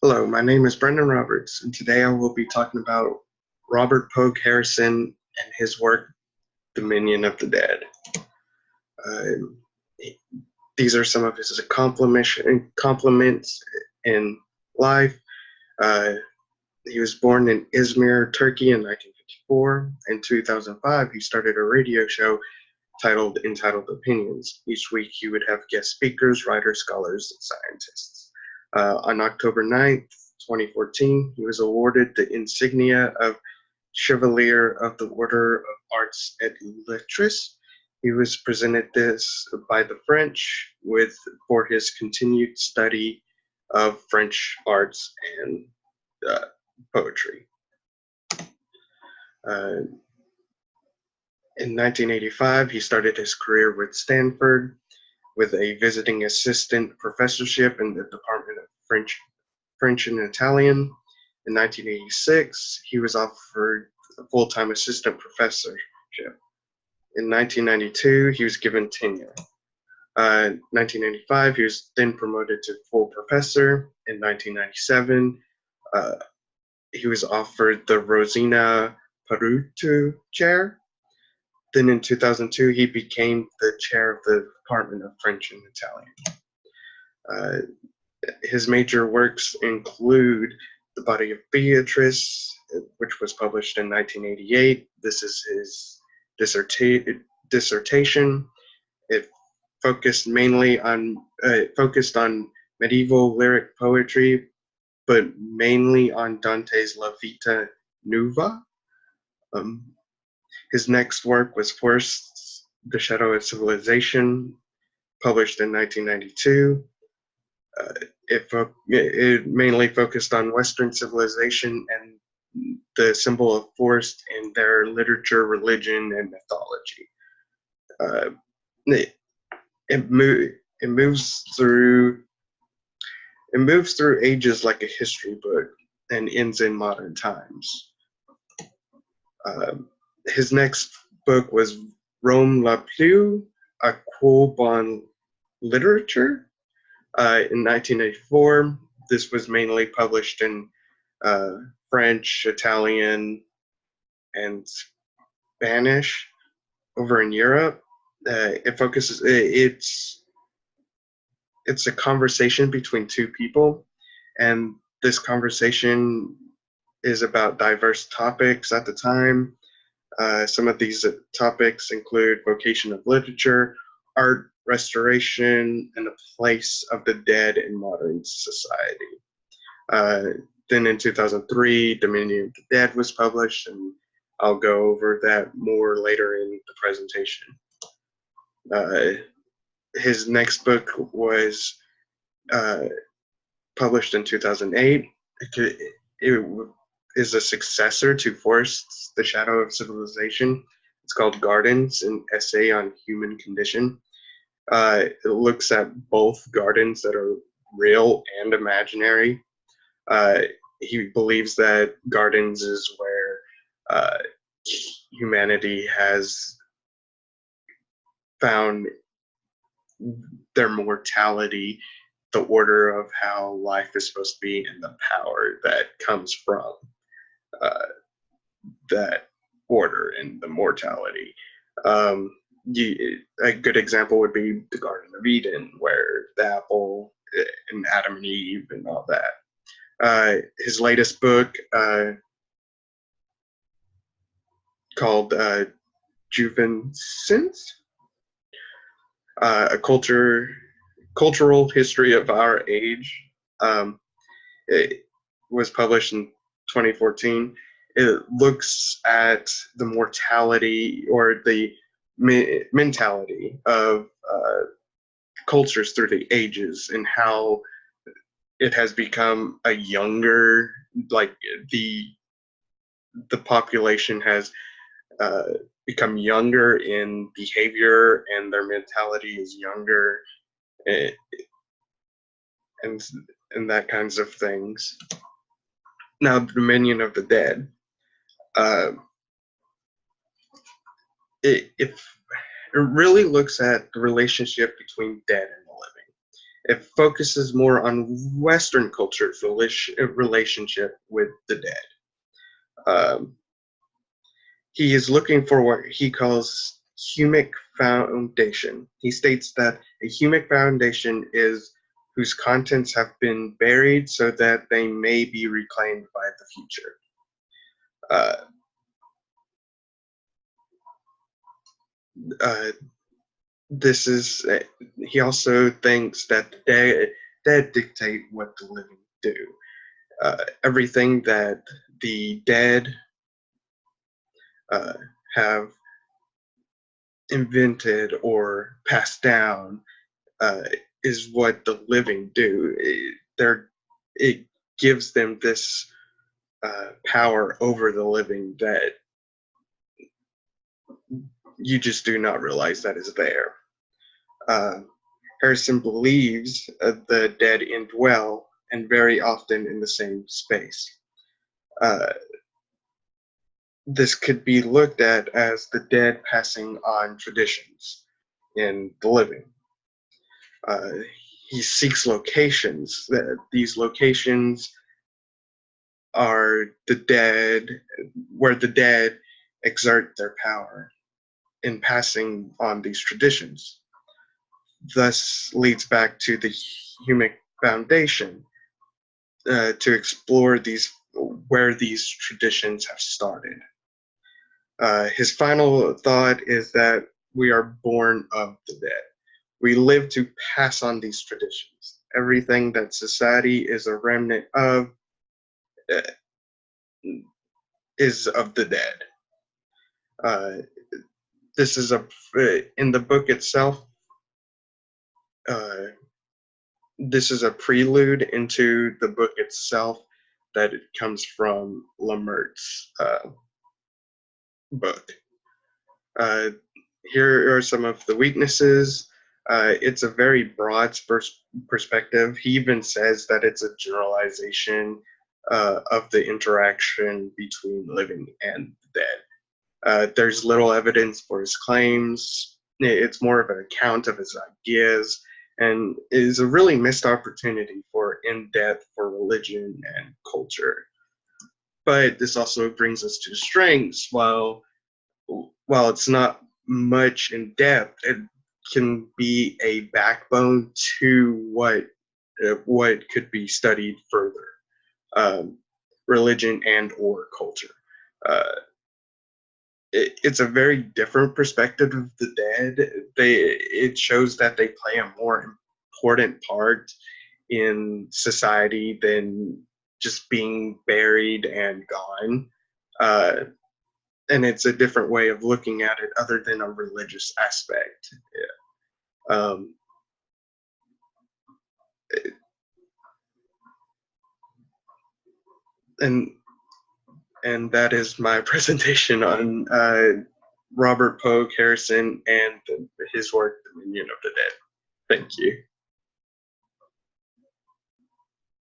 Hello, my name is Brendan Roberts, and today I will be talking about Robert Pogue Harrison and his work, Dominion of the Dead. Uh, these are some of his accomplishments in life. Uh, he was born in Izmir, Turkey in 1954. In 2005, he started a radio show entitled Opinions. Each week, he would have guest speakers, writers, scholars, and scientists. On October 9th, 2014, he was awarded the insignia of Chevalier of the Order of Arts et Lettres. He was presented this by the French for his continued study of French arts and uh, poetry. Uh, in 1985, he started his career with Stanford with a visiting assistant professorship in the Department of French and Italian. In 1986, he was offered a full-time assistant professorship. In 1992, he was given tenure. 1995, he was then promoted to full professor. In 1997, he was offered the Rosina Parutu chair. Then in 2002, he became the chair of the Department of French and Italian. His major works include The Body of Beatrice, which was published in 1988. This is his dissertation. It focused on medieval lyric poetry, but mainly on Dante's La Vita Nuova. His next work was Forests, The Shadow of Civilization, published in 1992. It mainly focused on Western civilization and the symbol of forest in their literature, religion, and mythology. It moves through ages like a history book and ends in modern times. His next book was Rome la plus, a quo bon literature. In 1984, this was mainly published in French, Italian, and Spanish over in Europe. It's a conversation between two people, and this conversation is about diverse topics at the time. Some of these topics include vocation of literature, art, restoration, and the place of the dead in modern society. Then in 2003, Dominion of the Dead was published, and I'll go over that more later in the presentation. His next book was published in 2008. It is a successor to Forests, The Shadow of Civilization. It's called Gardens, an essay on human condition. It looks at both gardens that are real and imaginary. He believes that gardens is where humanity has found their mortality, the order of how life is supposed to be, and the power that comes from that order and the mortality. A good example would be the Garden of Eden, where the apple and Adam and Eve and all that. His latest book, called Juvenescence, a cultural history of our age. It was published in 2014. It looks at the mortality or the mentality of cultures through the ages and how it has become a younger, like the population has become younger in behavior and their mentality is younger, and that kinds of things. Now, the Dominion of the Dead. It really looks at the relationship between dead and the living. It focuses more on Western culture's relationship with the dead. Um, he is looking for what he calls humic foundation. He states that a humic foundation is whose contents have been buried so that they may be reclaimed by the future. Uh, uh, this is, he also thinks that the dead dictate what the living do. Everything that the dead uh, have invented or passed down uh, is what the living do. It gives them this power over the living that you just do not realize that is there. Uh, Harrison believes the dead indwell and very often in the same space. Uh, this could be looked at as the dead passing on traditions in the living. Uh, he seeks locations. These locations are the dead, where the dead exert their power in passing on these traditions. Thus leads back to the humic foundation to explore these where these traditions have started. His final thought is that we are born of the dead. We live to pass on these traditions. Everything that society is a remnant of uh, is of the dead. Uh, this is in the book itself. Uh, this is a prelude into the book itself that it comes from Lamert's book. Uh, Here are some of the weaknesses. It's a very broad perspective. He even says that it's a generalization of the interaction between living and dead. There's little evidence for his claims. It's more of an account of his ideas and is a really missed opportunity for in-depth for religion and culture. But this also brings us to strengths. While it's not much in depth, it can be a backbone to what could be studied further, religion and or culture. Uh, it's a very different perspective of the dead. It shows that they play a more important part in society than just being buried and gone. Uh, and it's a different way of looking at it other than a religious aspect. Yeah. And and that is my presentation on Robert Pogue Harrison and his work, The Minion of the Dead. Thank you.